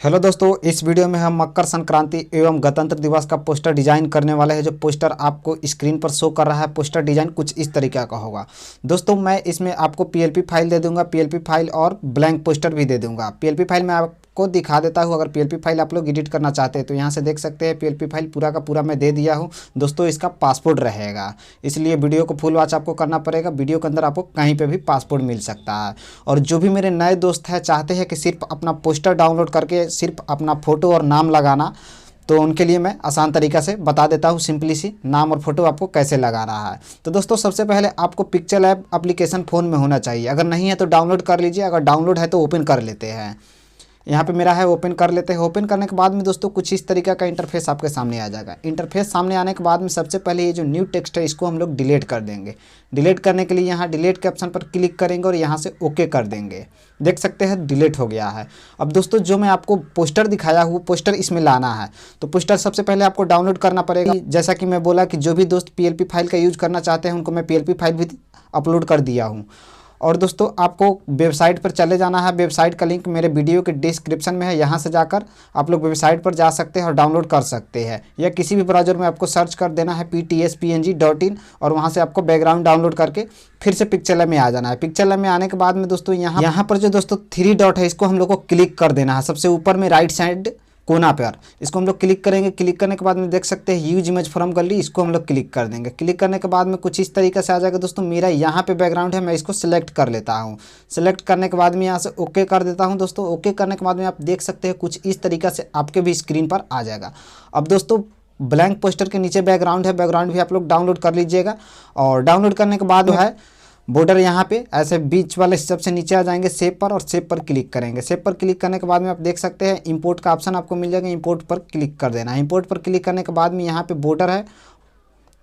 Hello दोस्तों, इस video में हम मकर संक्रांति एवं गणतंत्र दिवस का पोस्टर डिजाइन करने वाले हैं। जो पोस्टर आपको स्क्रीन पर शो कर रहा है, पोस्टर डिजाइन कुछ इस तरीके का होगा। दोस्तों मैं इसमें आपको पीएलपी फाइल दे दूंगा, पीएलपी फाइल और ब्लैंक पोस्टर भी दे दूंगा। पीएलपी फाइल में आपको दिखा देता हूँ। अगर पीएलपी फाइल आप लोग एडिट करना चाहते हैं तो यहाँ से देख सकते हैं। पीएलपी फाइल पूरा का पूरा मैं दे दिया हूँ। दोस्तों इसका पासपोर्ट रहेगा, इसलिए वीडियो को फुल वॉच आपको करना पड़ेगा। वीडियो के अंदर आपको कहीं पे भी पासपोर्ट मिल सकता है। और जो भी मेरे नए दोस्त हैं चाहते हैं कि सिर्फ अपना पोस्टर डाउनलोड करके सिर्फ अपना फ़ोटो और नाम लगाना, तो उनके लिए मैं आसान तरीक़ा से बता देता हूँ। सिंपली सी नाम और फोटो आपको कैसे लगाना है। तो दोस्तों सबसे पहले आपको पिक्चर लैब एप्लीकेशन फ़ोन में होना चाहिए। अगर नहीं है तो डाउनलोड कर लीजिए, अगर डाउनलोड है तो ओपन कर लेते हैं। यहाँ पे मेरा है, ओपन कर लेते हैं। ओपन करने के बाद में दोस्तों कुछ इस तरीका का इंटरफेस आपके सामने आ जाएगा। इंटरफेस सामने आने के बाद में सबसे पहले ये जो न्यू टेक्स्ट है इसको हम लोग डिलीट कर देंगे। डिलीट करने के लिए यहाँ डिलीट के ऑप्शन पर क्लिक करेंगे और यहाँ से ओके कर देंगे। देख सकते हैं डिलीट हो गया है। अब दोस्तों जो मैं आपको पोस्टर दिखाया हूँ, पोस्टर इसमें लाना है। तो पोस्टर सबसे पहले आपको डाउनलोड करना पड़ेगा। जैसा कि मैं बोला कि जो भी दोस्त पीएलपी फाइल का यूज करना चाहते हैं उनको मैं पीएलपी फाइल भी अपलोड कर दिया हूँ। और दोस्तों आपको वेबसाइट पर चले जाना है। वेबसाइट का लिंक मेरे वीडियो के डिस्क्रिप्शन में है। यहाँ से जाकर आप लोग वेबसाइट पर जा सकते हैं और डाउनलोड कर सकते हैं, या किसी भी ब्राउज़र में आपको सर्च कर देना है ptspng.in और वहाँ से आपको बैकग्राउंड डाउनलोड करके फिर से पिक्चर लैब में आ जाना है। पिक्चर लैब में आने के बाद में दोस्तों यहाँ पर जो दोस्तों 3 डॉट है इसको हम लोग को क्लिक कर देना है। सबसे ऊपर में राइट साइड कोना पर इसको हम लोग क्लिक करेंगे। क्लिक करने के बाद में देख सकते हैं यूज इमेज फ्रॉम गैलरी, इसको हम लोग क्लिक कर देंगे। क्लिक करने के बाद में कुछ इस तरीके से आ जाएगा। दोस्तों मेरा यहाँ पे बैकग्राउंड है, मैं इसको सिलेक्ट कर लेता हूँ। सिलेक्ट करने के बाद में यहाँ से ओके कर देता हूँ। दोस्तों ओके करने के बाद में आप देख सकते हैं कुछ इस तरीके से आपके भी स्क्रीन पर आ जाएगा। अब दोस्तों ब्लैंक पोस्टर के नीचे बैकग्राउंड है, बैकग्राउंड भी आप लोग डाउनलोड कर लीजिएगा। और डाउनलोड करने के बाद जो है बॉर्डर यहाँ पे ऐसे बीच वाले सबसे नीचे आ जाएंगे सेव पर, और सेव पर क्लिक करेंगे। सेव पर क्लिक करने के बाद में आप देख सकते हैं इंपोर्ट का ऑप्शन आपको मिल जाएगा। इंपोर्ट पर क्लिक कर देना है। इंपोर्ट पर क्लिक करने के बाद में यहाँ पे बॉर्डर है,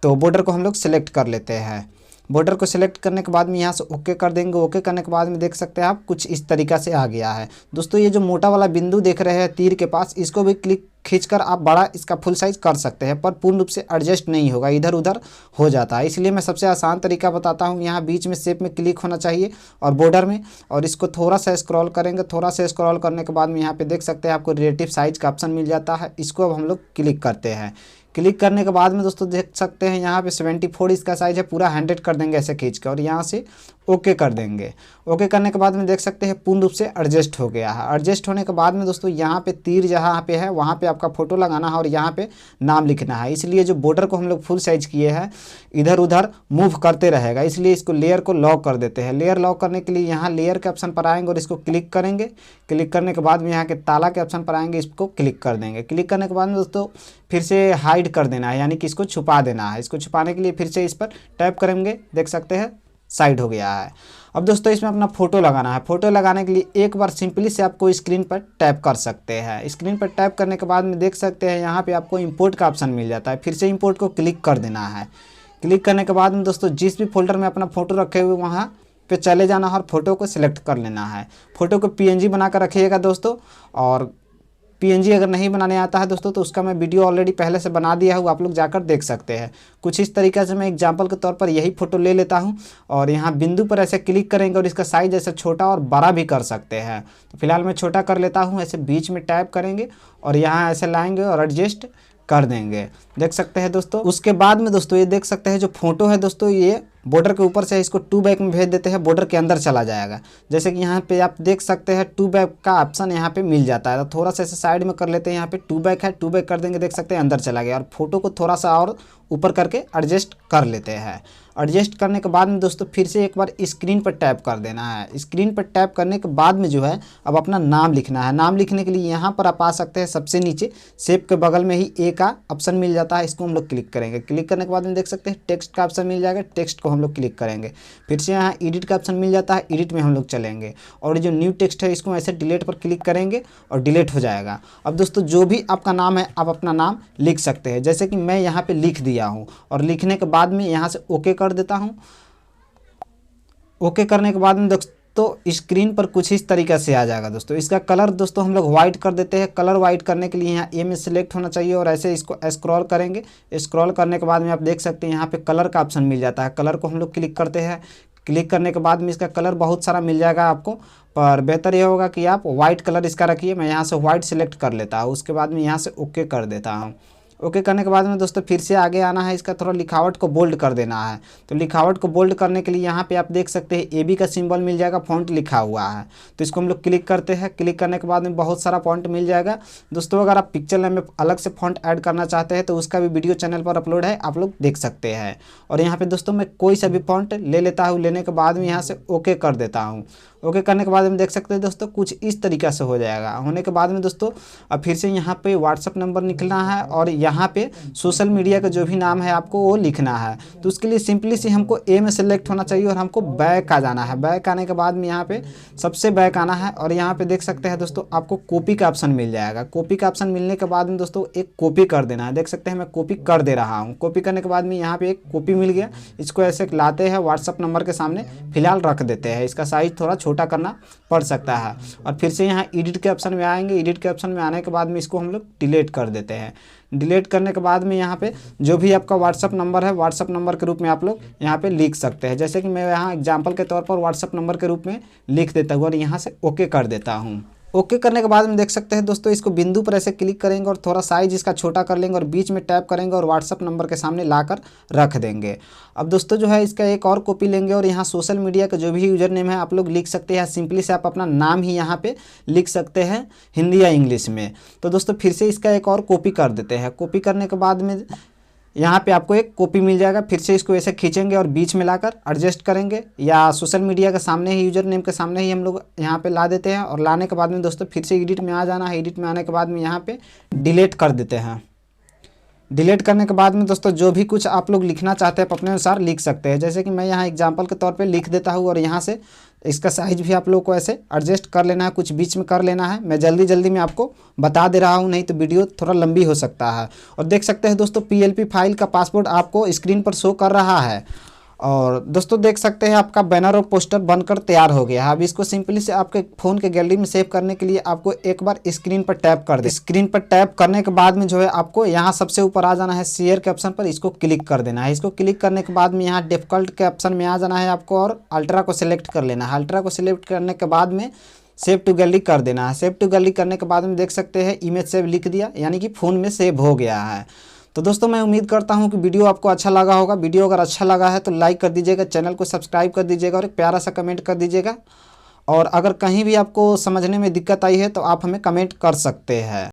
तो बॉर्डर को हम लोग सिलेक्ट कर लेते हैं। बॉर्डर को सिलेक्ट करने के बाद में यहाँ से ओके कर देंगे। ओके करने के बाद में देख सकते हैं आप कुछ इस तरीक़ा से आ गया है। दोस्तों ये जो मोटा वाला बिंदु देख रहे हैं तीर के पास, इसको भी क्लिक खींचकर आप बड़ा इसका फुल साइज़ कर सकते हैं, पर पूर्ण रूप से एडजस्ट नहीं होगा, इधर उधर हो जाता है। इसलिए मैं सबसे आसान तरीका बताता हूँ। यहाँ बीच में शेप में क्लिक होना चाहिए और बॉर्डर में, और इसको थोड़ा सा स्क्रॉल करेंगे। थोड़ा सा स्क्रॉल करने के बाद में यहाँ पे देख सकते हैं आपको रिलेटिव साइज़ का ऑप्शन मिल जाता है। इसको अब हम लोग क्लिक करते हैं। क्लिक करने के बाद में दोस्तों देख सकते हैं यहाँ पे 74 इसका साइज़ है, पूरा 100 कर देंगे ऐसे खींच के, और यहाँ से ओके कर देंगे। ओके करने के बाद में देख सकते हैं पूर्ण रूप से एडजस्ट हो गया है। एडजस्ट होने के बाद में दोस्तों यहाँ पे तीर जहाँ पे है वहाँ पे आपका फ़ोटो लगाना है और यहाँ पे नाम लिखना है। इसलिए जो बॉर्डर को हम लोग फुल साइज़ किए हैं इधर उधर मूव करते रहेगा, इसलिए इसको लेयर को लॉक कर देते हैं। लेयर लॉक करने के लिए यहाँ लेयर के ऑप्शन पर आएंगे और इसको क्लिक करेंगे। क्लिक करने के बाद में यहाँ के ताला के ऑप्शन पर आएंगे, इसको क्लिक कर देंगे। क्लिक करने के बाद में दोस्तों फिर से हाइड कर देना है, यानी कि इसको छुपा देना है। इसको छुपाने के लिए फिर से इस पर टैप करेंगे, देख सकते हैं साइड हो गया है। अब दोस्तों इसमें अपना फ़ोटो लगाना है। फ़ोटो लगाने के लिए एक बार सिंपली से आपको स्क्रीन पर टैप कर सकते हैं। स्क्रीन पर टैप करने के बाद में देख सकते हैं यहाँ पे आपको इंपोर्ट का ऑप्शन मिल जाता है। फिर से इंपोर्ट को क्लिक कर देना है। क्लिक करने के बाद में दोस्तों जिस भी फोल्डर में अपना फ़ोटो रखे हुए वहाँ पे चले जाना है और फ़ोटो को सिलेक्ट कर लेना है। फ़ोटो को PNG बना कर रखिएगा दोस्तों, और PNG अगर नहीं बनाने आता है दोस्तों तो उसका मैं वीडियो ऑलरेडी पहले से बना दिया हूँ, आप लोग जाकर देख सकते हैं। कुछ इस तरीके से मैं एग्जांपल के तौर पर यही फ़ोटो ले लेता हूँ और यहाँ बिंदु पर ऐसे क्लिक करेंगे और इसका साइज़ ऐसे छोटा और बड़ा भी कर सकते हैं। तो फिलहाल मैं छोटा कर लेता हूँ। ऐसे बीच में टैप करेंगे और यहाँ ऐसे लाएंगे और एडजस्ट कर देंगे, देख सकते हैं दोस्तों। उसके बाद में दोस्तों ये देख सकते हैं जो फोटो है दोस्तों, ये बॉर्डर के ऊपर से इसको 2 बैक में भेज देते हैं, बॉर्डर के अंदर चला जाएगा। जैसे कि यहाँ पे आप देख सकते हैं 2 बैक का ऑप्शन यहाँ पे मिल जाता है। तो थोड़ा सा ऐसे साइड में कर लेते हैं। यहाँ पे 2 बैक है, 2 बैक कर देंगे, देख सकते हैं अंदर चला गया। और फोटो को थोड़ा सा और ऊपर करके एडजस्ट कर लेते हैं। एडजस्ट करने के बाद में दोस्तों फिर से एक बार स्क्रीन पर टैप कर देना है। स्क्रीन पर टैप करने के बाद में जो है अब अपना नाम लिखना है। नाम लिखने के लिए यहाँ पर आप आ सकते हैं, सबसे नीचे शेप के बगल में ही ए का ऑप्शन मिल जाता है, इसको हम लोग क्लिक करेंगे। क्लिक करने के बाद में देख सकते हैं टेक्स्ट का ऑप्शन मिल जाएगा, टेक्स्ट को हम लोग क्लिक करेंगे। फिर से यहाँ एडिट का ऑप्शन मिल जाता है, एडिट में हम लोग चलेंगे और जो न्यू टेक्स्ट है इसको ऐसे डिलीट पर क्लिक करेंगे और डिलीट हो जाएगा। अब दोस्तों जो भी आपका नाम है आप अपना नाम लिख सकते हैं, जैसे कि मैं यहाँ पे लिख दिया हूँ। और लिखने के बाद में यहाँ से ओके कर देता हूँ। ओके करने के बाद में दोस्तों स्क्रीन पर कुछ इस तरीके से आ जाएगा। दोस्तों इसका कलर दोस्तों हम लोग वाइट कर देते हैं। कलर वाइट करने के लिए यहाँ ए में सिलेक्ट होना चाहिए और ऐसे इसको स्क्रॉल करेंगे। स्क्रॉल करने के बाद में आप देख सकते हैं यहाँ पे कलर का ऑप्शन मिल जाता है। कलर को हम लोग क्लिक करते हैं। क्लिक करने के बाद में इसका कलर बहुत सारा मिल जाएगा आपको, पर बेहतर ये होगा कि आप वाइट कलर इसका रखिए। मैं यहाँ से वाइट सेलेक्ट कर लेता हूँ, उसके बाद में यहाँ से ओके कर देता हूँ। ओके करने के बाद में दोस्तों फिर से आगे आना है, इसका थोड़ा लिखावट को बोल्ड कर देना है। तो लिखावट को बोल्ड करने के लिए यहाँ पे आप देख सकते हैं AB का सिंबल मिल जाएगा, फॉन्ट लिखा हुआ है। तो इसको हम लोग क्लिक करते हैं। क्लिक करने के बाद में बहुत सारा फॉन्ट मिल जाएगा। दोस्तों अगर आप पिक्चर लैब में अलग से फॉन्ट ऐड करना चाहते हैं तो उसका भी वीडियो चैनल पर अपलोड है, आप लोग देख सकते हैं। और यहाँ पे दोस्तों मैं कोई सा भी फॉन्ट ले लेता हूँ, लेने के बाद में यहाँ से ओके कर देता हूँ। ओके करने के बाद में देख सकते हैं दोस्तों कुछ इस तरीक़ा से हो जाएगा। होने के बाद में दोस्तों अब फिर से यहाँ पे व्हाट्सअप नंबर लिखना है और यहाँ पे सोशल मीडिया का जो भी नाम है आपको वो लिखना है। तो उसके लिए सिंपली से हमको ए में सेलेक्ट होना चाहिए और हमको बैक आ जाना है। बैक आने के बाद में यहाँ पे सबसे बैक आना है और यहाँ पे देख सकते हैं दोस्तों आपको कॉपी का ऑप्शन मिल जाएगा। कॉपी का ऑप्शन मिलने के बाद में दोस्तों एक कॉपी कर देना है। देख सकते हैं मैं कॉपी कर दे रहा हूँ। कॉपी करने के बाद में यहाँ पे एक कॉपी मिल गया। इसको ऐसे लाते हैं व्हाट्सअप नंबर के सामने फिलहाल रख देते हैं। इसका साइज थोड़ा छोटा करना पड़ सकता है और फिर से यहाँ एडिट के ऑप्शन में आएंगे। एडिट के ऑप्शन में आने के बाद में इसको हम लोग डिलीट कर देते हैं। डिलीट करने के बाद में यहाँ पे जो भी आपका व्हाट्सअप नंबर है, व्हाट्सअप नंबर के रूप में आप लोग यहाँ पे लिख सकते हैं। जैसे कि मैं यहाँ एग्जांपल के तौर पर व्हाट्सअप नंबर के रूप में लिख देता हूँ और यहाँ से ओके कर देता हूँ। ओके करने के बाद में देख सकते हैं दोस्तों इसको बिंदु पर ऐसे क्लिक करेंगे और थोड़ा साइज इसका छोटा कर लेंगे और बीच में टैप करेंगे और व्हाट्सअप नंबर के सामने लाकर रख देंगे। अब दोस्तों जो है इसका एक और कॉपी लेंगे और यहाँ सोशल मीडिया का जो भी यूजर नेम है आप लोग लिख सकते हैं। सिंपली से आप अपना नाम ही यहाँ पे लिख सकते हैं हिंदी या इंग्लिश में। तो दोस्तों फिर से इसका एक और कॉपी कर देते हैं। कॉपी करने के बाद में यहाँ पे आपको एक कॉपी मिल जाएगा। फिर से इसको ऐसे खींचेंगे और बीच में लाकर एडजस्ट करेंगे या सोशल मीडिया के सामने ही, यूजर नेम के सामने ही हम लोग यहाँ पे ला देते हैं। और लाने के बाद में दोस्तों फिर से एडिट में आ जाना है। एडिट में आने के बाद में यहाँ पे डिलीट कर देते हैं। डिलीट करने के बाद में दोस्तों जो भी कुछ आप लोग लिखना चाहते हैं आप अपने अनुसार लिख सकते हैं। जैसे कि मैं यहाँ एग्जांपल के तौर पे लिख देता हूँ और यहाँ से इसका साइज भी आप लोग को ऐसे एडजस्ट कर लेना है, कुछ बीच में कर लेना है। मैं जल्दी जल्दी में आपको बता दे रहा हूँ, नहीं तो वीडियो थोड़ा लंबी हो सकता है। और देख सकते हैं दोस्तों PLP फाइल का पासवर्ड आपको स्क्रीन पर शो कर रहा है। और दोस्तों देख सकते हैं आपका बैनर और पोस्टर बनकर तैयार हो गया है। अब इसको सिंपली से आपके फ़ोन के गैलरी में सेव करने के लिए आपको एक बार स्क्रीन पर टैप कर दे। स्क्रीन पर टैप करने के बाद में जो है आपको यहाँ सबसे ऊपर आ जाना है शेयर के ऑप्शन पर, इसको क्लिक कर देना है। इसको क्लिक करने के बाद में यहाँ डिफ़ॉल्ट के ऑप्शन में आ जाना है आपको और अल्ट्रा को सिलेक्ट कर लेना है। अल्ट्रा को सिलेक्ट करने के बाद में सेव टू गैलरी कर देना है। सेव टू गैलरी करने के बाद में देख सकते हैं इमेज सेव लिख दिया, यानी कि फ़ोन में सेव हो गया है। तो दोस्तों मैं उम्मीद करता हूं कि वीडियो आपको अच्छा लगा होगा। वीडियो अगर अच्छा लगा है तो लाइक कर दीजिएगा, चैनल को सब्सक्राइब कर दीजिएगा और एक प्यारा सा कमेंट कर दीजिएगा। और अगर कहीं भी आपको समझने में दिक्कत आई है तो आप हमें कमेंट कर सकते हैं।